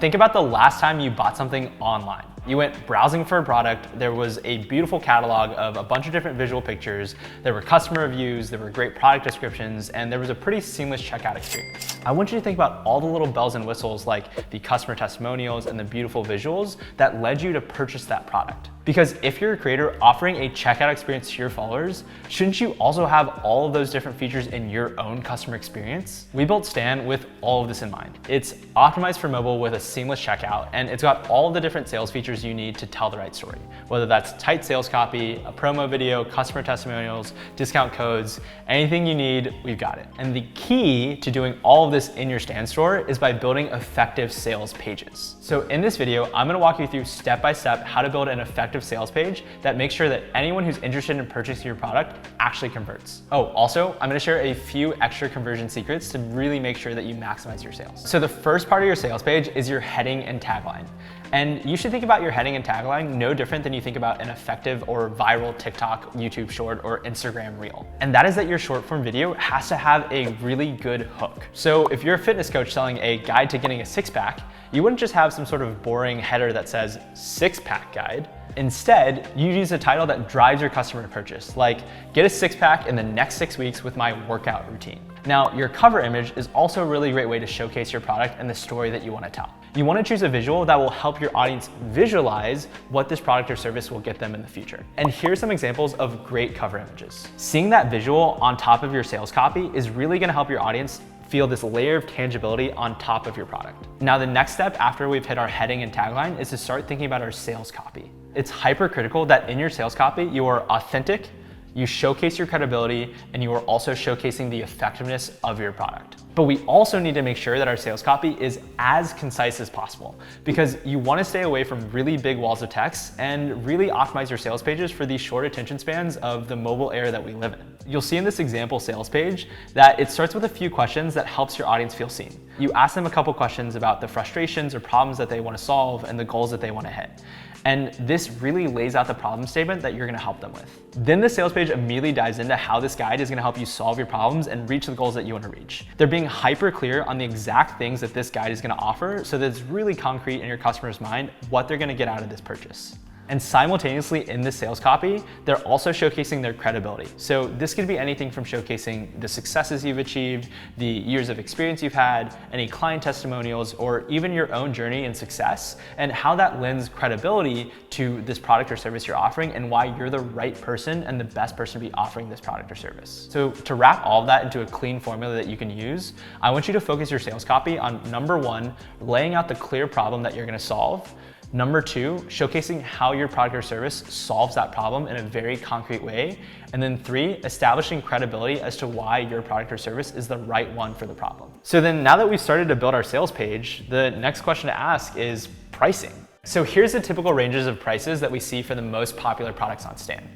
Think about the last time you bought something online. You went browsing for a product, there was a beautiful catalog of a bunch of different visual pictures, there were customer reviews, there were great product descriptions, and there was a pretty seamless checkout experience. I want you to think about all the little bells and whistles like the customer testimonials and the beautiful visuals that led you to purchase that product. Because if you're a creator offering a checkout experience to your followers, shouldn't you also have all of those different features in your own customer experience? We built Stan with all of this in mind. It's optimized for mobile with a seamless checkout, and it's got all the different sales features you need to tell the right story. Whether that's tight sales copy, a promo video, customer testimonials, discount codes, anything you need, we've got it. And the key to doing all of this in your Stan store is by building effective sales pages. So in this video, I'm gonna walk you through step-by-step how to build an effective sales page that makes sure that anyone who's interested in purchasing your product actually converts. Oh, also, I'm gonna share a few extra conversion secrets to really make sure that you maximize your sales. So the first part of your sales page is your heading and tagline. And you should think about your heading and tagline no different than you think about an effective or viral TikTok, YouTube short, or Instagram reel. And that is that your short form video has to have a really good hook. So if you're a fitness coach selling a guide to getting a six-pack, you wouldn't just have some sort of boring header that says six-pack guide. Instead, you use a title that drives your customer to purchase, like get a six-pack in the next 6 weeks with my workout routine. Now, your cover image is also a really great way to showcase your product and the story that you want to tell. You want to choose a visual that will help your audience visualize what this product or service will get them in the future. And here's some examples of great cover images. Seeing that visual on top of your sales copy is really going to help your audience feel this layer of tangibility on top of your product. Now, the next step after we've hit our heading and tagline is to start thinking about our sales copy. It's hypercritical that in your sales copy, you are authentic, you showcase your credibility, and you are also showcasing the effectiveness of your product. But we also need to make sure that our sales copy is as concise as possible, because you want to stay away from really big walls of text and really optimize your sales pages for these short attention spans of the mobile era that we live in. You'll see in this example sales page that it starts with a few questions that helps your audience feel seen. You ask them a couple questions about the frustrations or problems that they want to solve and the goals that they want to hit. And this really lays out the problem statement that you're gonna help them with. Then the sales page immediately dives into how this guide is gonna help you solve your problems and reach the goals that you wanna reach. They're being hyper clear on the exact things that this guide is gonna offer so that it's really concrete in your customer's mind what they're gonna get out of this purchase. And simultaneously in this sales copy, they're also showcasing their credibility. So this could be anything from showcasing the successes you've achieved, the years of experience you've had, any client testimonials, or even your own journey and success, and how that lends credibility to this product or service you're offering and why you're the right person and the best person to be offering this product or service. So to wrap all of that into a clean formula that you can use, I want you to focus your sales copy on number one, laying out the clear problem that you're gonna solve. Number two, showcasing how your product or service solves that problem in a very concrete way. And then three, establishing credibility as to why your product or service is the right one for the problem. So then now that we've started to build our sales page, the next question to ask is pricing. So here's the typical ranges of prices that we see for the most popular products on Stan.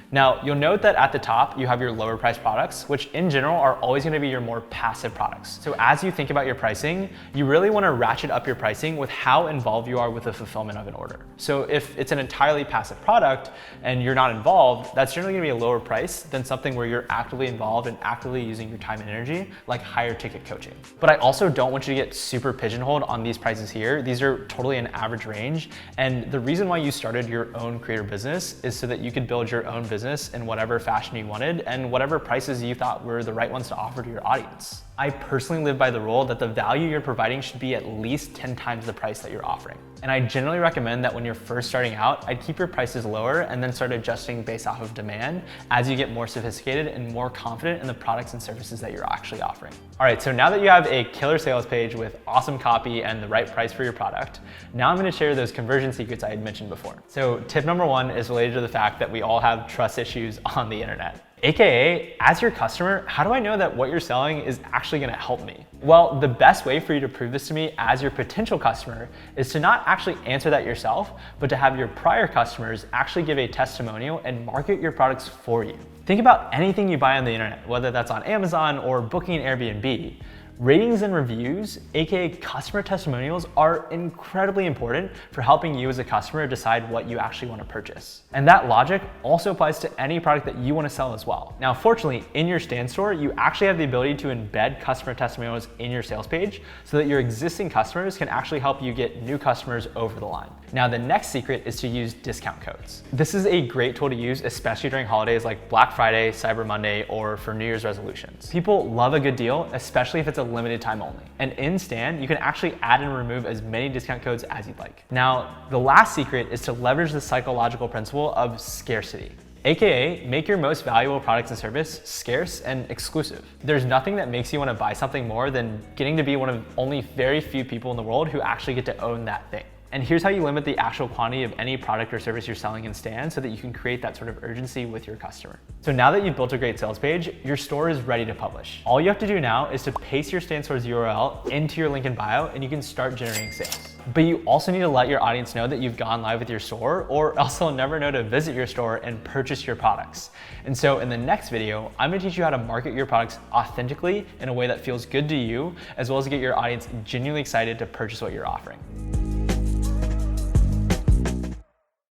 Now, you'll note that at the top, you have your lower priced products, which in general are always gonna be your more passive products. So as you think about your pricing, you really wanna ratchet up your pricing with how involved you are with the fulfillment of an order. So if it's an entirely passive product and you're not involved, that's generally gonna be a lower price than something where you're actively involved and actively using your time and energy, like higher ticket coaching. But I also don't want you to get super pigeonholed on these prices here. These are totally an average range. And the reason why you started your own creator business is so that you could build your own business in whatever fashion you wanted and whatever prices you thought were the right ones to offer to your audience. I personally live by the rule that the value you're providing should be at least 10 times the price that you're offering. And I generally recommend that when you're first starting out, I'd keep your prices lower and then start adjusting based off of demand as you get more sophisticated and more confident in the products and services that you're actually offering. All right, so now that you have a killer sales page with awesome copy and the right price for your product, now I'm gonna share those conversion secrets I had mentioned before. So tip number one is related to the fact that we all have trust issues on the internet. AKA, as your customer, how do I know that what you're selling is actually gonna help me? Well, the best way for you to prove this to me as your potential customer is to not actually answer that yourself, but to have your prior customers actually give a testimonial and market your products for you. Think about anything you buy on the internet, whether that's on Amazon or booking an Airbnb. Ratings and reviews, aka customer testimonials, are incredibly important for helping you as a customer decide what you actually want to purchase. And that logic also applies to any product that you want to sell as well. Now, fortunately, in your Stand store, you actually have the ability to embed customer testimonials in your sales page so that your existing customers can actually help you get new customers over the line. Now, the next secret is to use discount codes. This is a great tool to use, especially during holidays like Black Friday, Cyber Monday, or for New Year's resolutions. People love a good deal, especially if it's a limited time only. And in Stand, you can actually add and remove as many discount codes as you'd like. Now, the last secret is to leverage the psychological principle of scarcity. AKA, make your most valuable products and service scarce and exclusive. There's nothing that makes you want to buy something more than getting to be one of only very few people in the world who actually get to own that thing. And here's how you limit the actual quantity of any product or service you're selling in Stand so that you can create that sort of urgency with your customer. So now that you've built a great sales page, your store is ready to publish. All you have to do now is to paste your Stand store's URL into your link in bio and you can start generating sales. But you also need to let your audience know that you've gone live with your store, or else they'll never know to visit your store and purchase your products. And so in the next video, I'm gonna teach you how to market your products authentically in a way that feels good to you, as well as get your audience genuinely excited to purchase what you're offering.